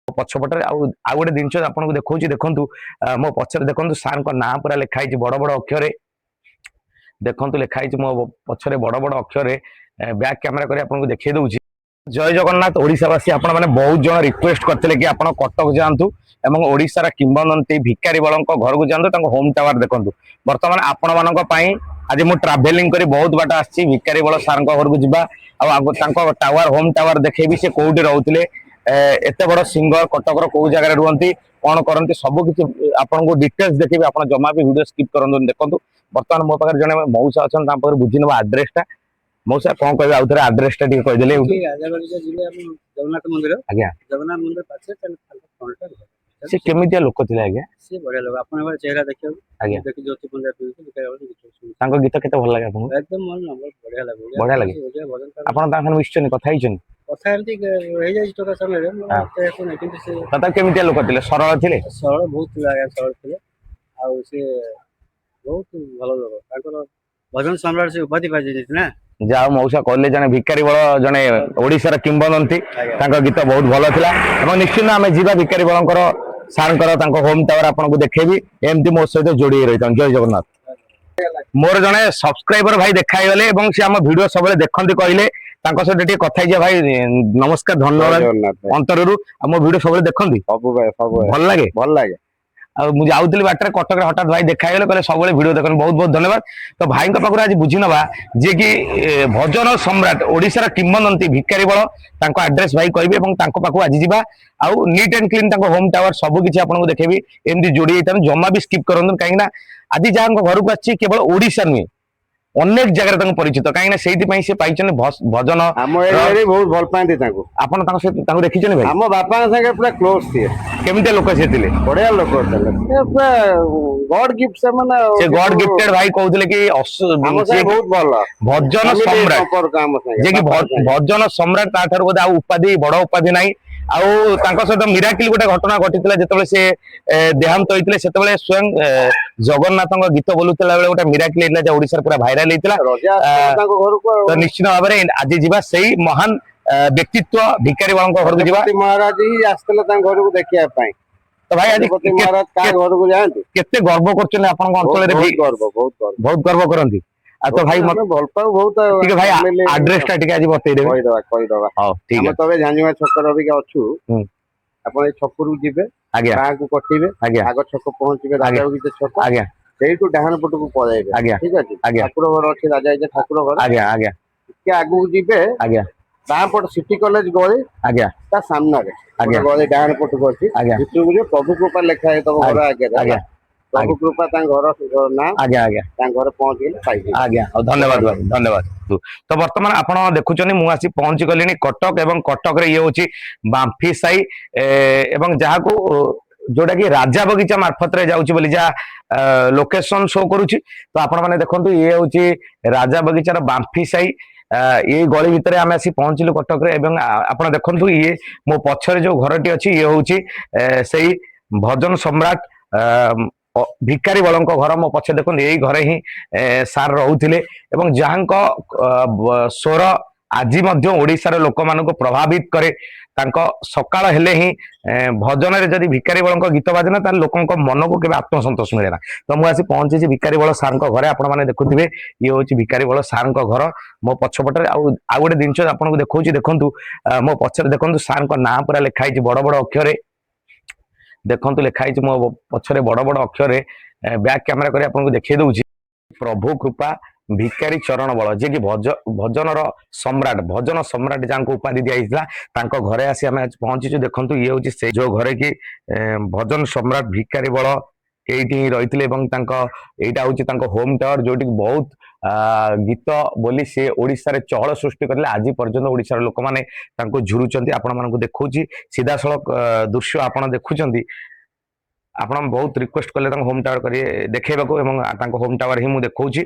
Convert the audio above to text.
पछपटे आउ गोटे जिन आपको देखा देखु मो पचर देखो सार ना पूरा लिखाई बड़ बड़ अक्षर देखु लिखाई मो पछरे बड़ बड़ अक्षर बैक कैमेरा कर आपको देखिए दूसरी जय जगन्नाथ ओडिशावासी आपण मैंने बहुत जन रिक्वेस्ट करते कि आप कटक जातु एवं ओडिशार किंवदंती भिकारी बल घर को जातु होम टावर देखु बर्तमान आपण मानी आज मुझे ट्राभेलिंग कर बहुत बाट आसी भिकारी बल सार घर को जावा टावर होम टावर देखेबी से कौटी रोते एत बड़ सिंगर कटक कौ जगह रुहति कौन करती सबकि आपको डिटेल्स देखिए आप जमा भी वीडियो स्किप करूँ देखो बर्तमान मो पाखे जन मौसा अच्छा बुझी ना आड्रेस मौसा कौन कह आउ थे आड्रेस कहीदेले जगन्नाथ मंदिर आज्ञा जगन्नाथ मंदिर पाछे से केमितिया लोक थे आज्ञा से बढ़िया लोग अपन चेहरा देखियो आज्ञा देखि ज्योति पुंजा तांको गीत केते भल लागे आपको एकदम मन नंबर बढ़िया लगे आपण तांखन मिश्चन कथा हिचन कथा एमती रही जाय छोटा समय रे मते कोन किंतु से तथा केमितिया लोक थिले सरल थिले सरल बहुत लागे सरल थिले आ से बहुत भलो लोग तांकर भजन सम्राट से उपाधि पाइ जेत ना जाओ मौसा कहले जने भिकारी बल जने ओडिशार किंवदंती तांको गीत बहुत भल थिला एवं निश्चित आमे जीवा भिकारी बलंकर सारंकर तांको होम टावर आपनको देखेबी एमती मो सहित जोड़ी रहितन जय जगन्नाथ मोर जने सब्सक्राइबर भाई देखाई गले एवं से हम वीडियो सब देखंती कहले तांको सहित टिके कथा हिजे भाई नमस्कार धन्यवाद अंतररू हम वीडियो सब देखंती भल लागे मुझे आउली बाटर कटक हठात भाई देखागले कहले सब वीडियो देख बहुत बहुत धन्यवाद तो भाई पाखु आज बुझी नवा जे कि भजन सम्राट ओडिशार किंवदंती भिकारी बल आड्रेस भाई कहे पाखु आज जावा आउ नीट एंड क्लीन होम टावर सबकि आपको देखेबी एमती जोड़ी जमा भी स्किप करूँ कहीं आज जहाँ घर को आसी केवल ओडिशा नुहे अनेक जगह परिचित कहीं से भजन बहुत भल पाती आप देखी भाई आम बापा संगे पूरा क्लोज थे केमितिया लोक से बढ़िया लोक गॉड गिफ्ट से माने गॉड गिफ्टेड भाई कहते कि बहुत भल भजन सम्राट जे कि भजन सम्राट ताठार बोधे आ उपाधि बड़ उपाधि नाही सहित मिराकिल गोटे घटना घटी जिते से देहांत होते से स्वयं जगन्नाथ गीत बोलूला बेले गोटे मिराकिल होता ओडिशा पूरा भाइराल होता तो निश्चित भाव में आज जीवा से महान व्यक्तित्व भिकारी बाल घर को जीवा महाराज ही आसते घर को देखा तो भाई आज महाराज घर को जाते केते गर्व कर बहुत गर्व करती तो भाई मत भल पाऊ बहुत ठीक है भाई एड्रेस टा ठीक आज बतई देबे हां ठीक है तबे जानिवा छक रबिका अछु आपण छकरू जिबे आज्ञा गां को कटिबे आज्ञा आग छक पहुंचबे राजा उगिते छक आज्ञा सेइटु डाहान पट को पळाइबे आज्ञा ठीक अछि आज्ञा ठाकुर घर अछि राजा जे ठाकुर घर आज्ञा आज्ञा के आगु जिबे आज्ञा डाहान पट सिटी कॉलेज गळे आज्ञा ता सामना रे आज्ञा गळे डाहान पट को अछि आज्ञा भितरु प्रभु कृपा लिखा है तो घर आगे आज्ञा प्रभु कृपा घर ना आज्ञा आज्ञा घर पहुंच गए पाइबे आज्ञा धन्यवाद भाई धन्यवाद तो बर्तमान आपण देखुछनी मु आसी पहुंची गलिनी कटक एवं कटक रे ये होची बांफी साई एवं जहा को जोटा कि राजा बगीचा मार्फत रे जाउची बोली जा लोकेशन शो करूची तो आपण माने देखंतु ये होची राजा बगीचार बांफी साई ये गली भितर आम आसी पहुंचलु कटक रे एवं आपण देखंतु ये मो पछरे जो घरटी अछि ये होची सेई भजन सम्राट भिकारी बल घर मो पछे देखो यही घरे ही सार रोते जहाँ स्वर आज ओडिशार लोक मान प्रभावित करे सकाळ हेले ही भजन रे जदि भिकारी बल गीत बाजना तार लोक मन को केबे आत्मसंतोष मिले ना तो मुझे पहुंची भिकारी बल सार घरे आपण मैंने देखुवे ये हूँ भिकारी बल सार घर मो पछपटे आउ गोटे जिन आपको देखा देखु मो पछरे देखो सार ना पूरा लिखाई बड़ बड़ अक्षर देखु लिखाई मो पछरे बड़ बड़ अक्षर बैक कैमेरा कर आपको देखिए दूसरी प्रभु कृपा भिकारी चरण बल जे कि भजन सम्राट भजन सम्राट जहाँ उपाधि दिया घरे आसी आम पहुंचीचु देखु ये हूँ से जो घरे कि भजन सम्राट भिकारी बल ये रही यहाँ हूँ होम टावर जो बहुत गीत बोली सी ओडिशा रे चहल सृष्टि करले आज पर्यंत ओडिशार लोक माने तांको झुरुचंती आपण मानकु देखौची सीधा सड़क दृश्य आपण देखुचंती आपण बहुत रिक्वेस्ट कले होम टावर करिए देखेबाको एवं होम टावर ही मु देखौची।